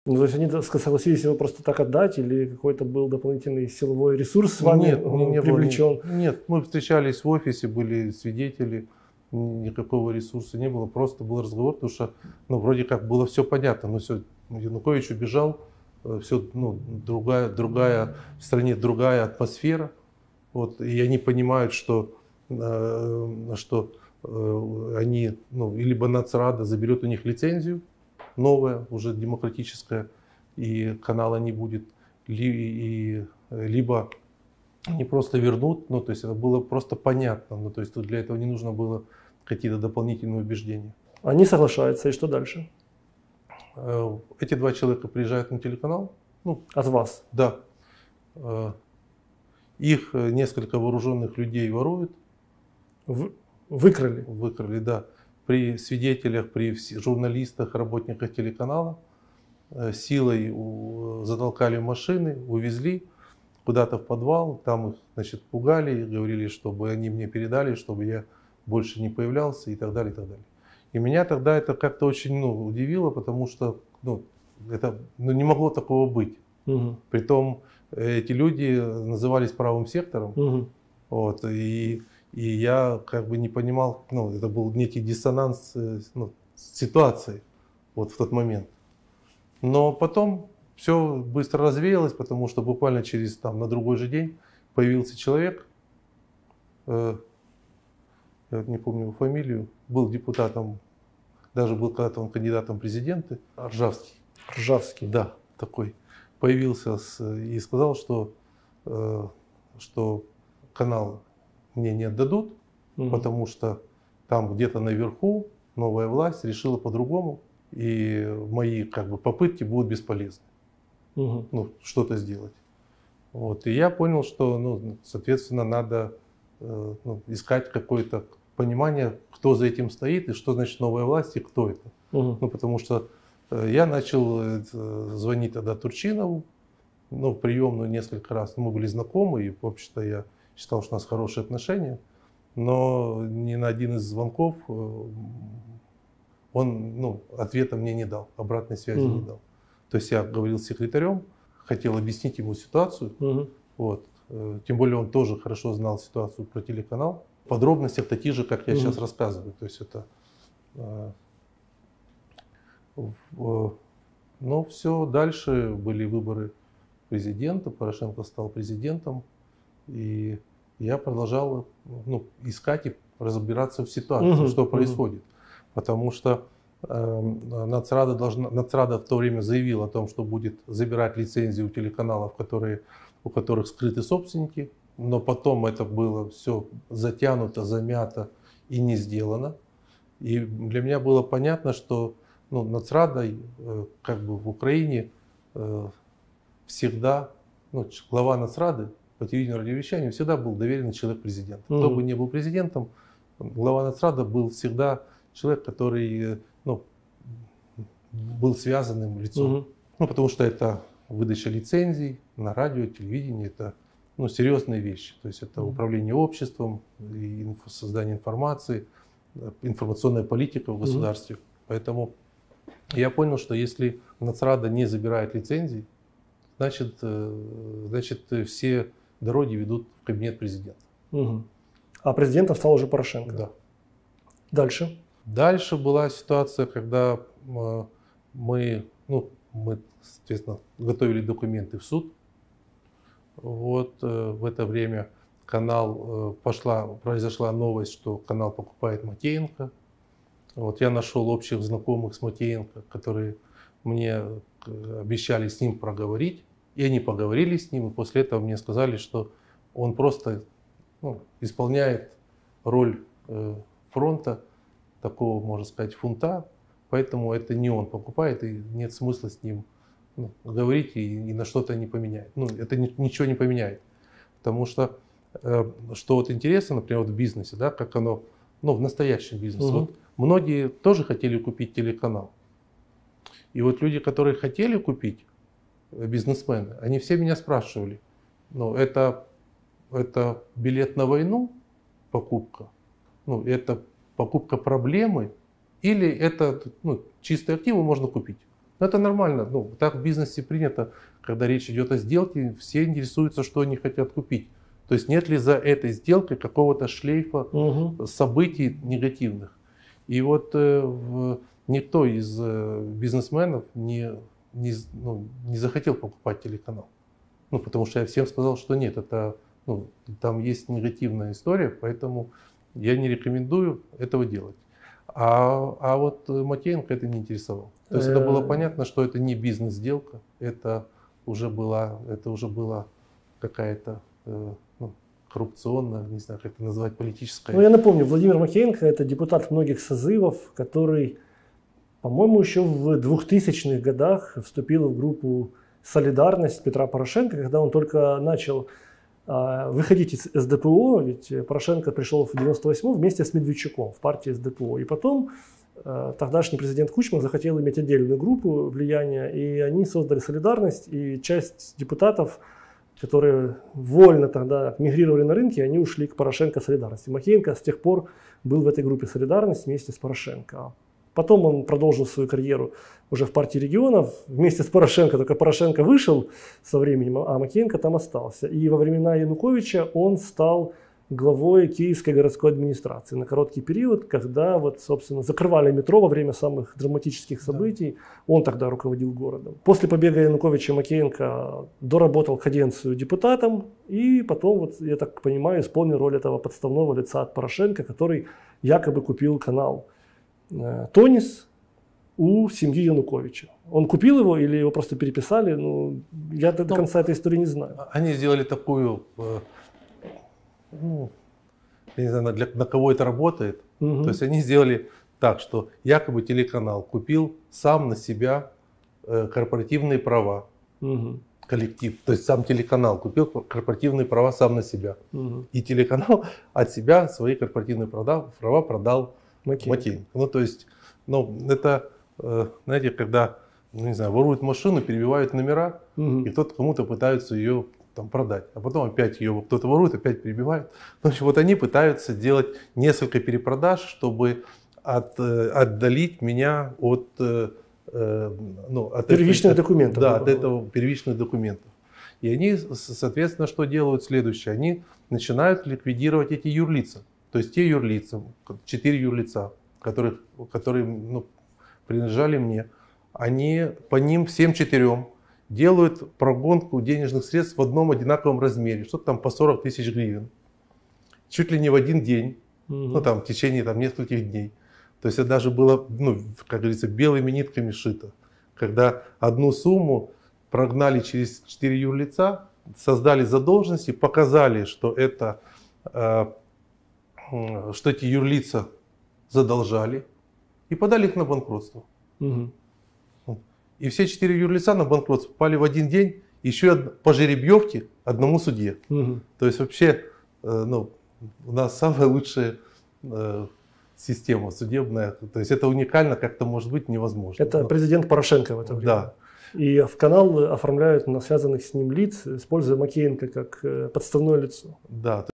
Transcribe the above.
Ну, то есть они согласились его просто так отдать, или какой-то был дополнительный силовой ресурс с вами Нет, не привлечен? было. Нет, мы встречались в офисе, были свидетели, никакого ресурса не было, просто был разговор, потому что, ну, вроде как было все понятно, но все, Янукович убежал, все, ну, другая, в стране другая атмосфера, вот, и они понимают, что они, ну, либо Нацрада заберет у них лицензию, новая, уже демократическая, и канала не будет, либо они просто вернут, ну, то есть это было просто понятно, ну, то есть тут для этого не нужно было какие-то дополнительные убеждения. Они соглашаются, и что дальше? Эти два человека приезжают на телеканал, ну, От вас? да, их несколько вооруженных людей воруют, Выкрали? выкрали, да, при свидетелях, при журналистах, работниках телеканала, силой затолкали в машины, увезли куда-то в подвал, там их, значит, пугали, говорили, чтобы они мне передали, чтобы я больше не появлялся и так далее, и так далее. И меня тогда это как-то очень, ну, удивило, потому что, ну, это, ну, не могло такого быть. Угу. Притом эти люди назывались правым сектором, Угу. вот, и я как бы не понимал, ну, это был некий диссонанс, ну, ситуации вот в тот момент. Но потом все быстро развеялось, потому что буквально через, там, на другой же день появился человек, я не помню его фамилию, был депутатом, даже был когда-то он кандидатом в президенты, Ржавский. Ржавский. Да, такой. Появился и сказал, что канал мне не отдадут, потому что там где-то наверху новая власть решила по-другому, и мои как бы попытки будут бесполезны. Ну, что-то сделать. Вот. И я понял, что, ну, соответственно, надо ну, искать какое-то понимание, кто за этим стоит и что значит новая власть и кто это. Ну, потому что я начал звонить тогда Турчинову, ну, в приемную несколько раз. Мы были знакомы, и, в общем-то, я считал, что у нас хорошие отношения. Но ни на один из звонков он, ну, ответа мне не дал, обратной связи не дал. То есть я говорил с секретарем, хотел объяснить ему ситуацию. Вот. Тем более он тоже хорошо знал ситуацию про телеканал. В подробностях такие же, как я сейчас рассказываю. То есть это... Но все, дальше были выборы президента, Порошенко стал президентом. И я продолжал, ну, искать и разбираться в ситуации, что происходит. Потому что Нацрада в то время заявила о том, что будет забирать лицензии у телеканалов, у которых скрыты собственники. Но потом это было все затянуто, замято и не сделано. И для меня было понятно, что, ну, Нацрадой как бы в Украине всегда, ну, глава Нацрады по телевидению и радиовещанию всегда был доверенный человек президента. Кто бы ни был президентом, глава Нацрада был всегда человек, который, ну, был связанным лицом. Ну, потому что это выдача лицензий на радио, телевидение, это, ну, серьезные вещи. То есть это управление обществом, и создание информации, информационная политика в государстве. Поэтому я понял, что если Нацрада не забирает лицензии, значит все дороги ведут в кабинет президента. А президентом стал уже Порошенко? Да. Дальше? Дальше была ситуация, когда мы, соответственно, готовили документы в суд. Вот в это время произошла новость, что канал покупает Матеенко. Вот я нашел общих знакомых с Матеенко, которые мне обещали с ним проговорить. И они поговорили с ним, и после этого мне сказали, что он просто, ну, исполняет роль фронта, такого, можно сказать, фунта, поэтому это не он покупает, и нет смысла с ним, ну, говорить, и на что-то не поменяет. Ну, это ничего не поменяет. Потому что, что вот интересно, например, вот в бизнесе, да, как оно, ну, в настоящем бизнесе. Вот многие тоже хотели купить телеканал. И вот люди, которые хотели купить, бизнесмены, они все меня спрашивали, ну, это билет на войну, покупка, ну, это покупка проблемы, или это, ну, чистые активы можно купить. Но это нормально. Ну, так в бизнесе принято, когда речь идет о сделке, все интересуются, что они хотят купить. То есть нет ли за этой сделкой какого-то шлейфа событий негативных. И вот никто из бизнесменов не захотел покупать телеканал. Ну, потому что я всем сказал, что нет, это, ну, там есть негативная история, поэтому я не рекомендую этого делать. А вот Матеенко это не интересовало. То есть это было понятно, что это не бизнес-сделка, это уже была какая-то коррупционная, не знаю, как это назвать, политическая. Ну, я напомню, Владимир Матеенко – это депутат многих созывов, который, по-моему, еще в 2000-х годах вступил в группу «Солидарность» Петра Порошенко, когда он только начал выходить из СДПО, ведь Порошенко пришел в 98-м вместе с Медведчуком в партии СДПО. И потом тогдашний президент Кучма захотел иметь отдельную группу влияния, и они создали «Солидарность», и часть депутатов, которые вольно тогда мигрировали на рынке, они ушли к Порошенко «Солидарности». Матеенко с тех пор был в этой группе «Солидарность» вместе с Порошенко. Потом он продолжил свою карьеру уже в партии регионов вместе с Порошенко, только Порошенко вышел со временем, а Матеенко там остался. И во времена Януковича он стал главой Киевской городской администрации на короткий период, когда вот, собственно, закрывали метро во время самых драматических событий. Он тогда руководил городом. После побега Януковича Матеенко доработал каденцию депутатом и потом, вот, я так понимаю, исполнил роль этого подставного лица от Порошенко, который якобы купил канал «Тонис» у семьи Януковича. Он купил его или его просто переписали? Ну, я до конца этой истории не знаю. Они сделали такую, я не знаю, на кого это работает. То есть они сделали так, что якобы телеканал купил сам на себя корпоративные права. Коллектив, то есть сам телеканал купил корпоративные права сам на себя. И телеканал от себя свои корпоративные права продал Матеенко. Ну, то есть, это, знаете, когда, не знаю, воруют машину, перебивают номера, и кто-то кому-то пытается ее там продать, а потом опять ее кто-то ворует, опять перебивает. В общем, вот они пытаются делать несколько перепродаж, чтобы отдалить меня от первичных документов. Да, от этого первичных документов. И они, соответственно, что делают следующее? Они начинают ликвидировать эти юрлица. То есть те юрлица, 4 юрлица, которые принадлежали мне, они по ним всем 4 делают прогонку денежных средств в одном одинаковом размере, что-то там по 40 тысяч гривен, чуть ли не в один день, ну там в течение нескольких дней. То есть это даже было, как говорится, белыми нитками шито, когда одну сумму прогнали через 4 юрлица, создали задолженности, показали, что эти юрлица задолжали и подали их на банкротство. И все 4 юрлица на банкротство попали в один день, еще по жеребьевке одному судье. То есть вообще у нас самая лучшая система судебная. То есть это уникально, как-то может быть невозможно. Это президент Порошенко в это время. Да. И в канал оформляют на связанных с ним лиц, используя Матеенко как подставное лицо. Да.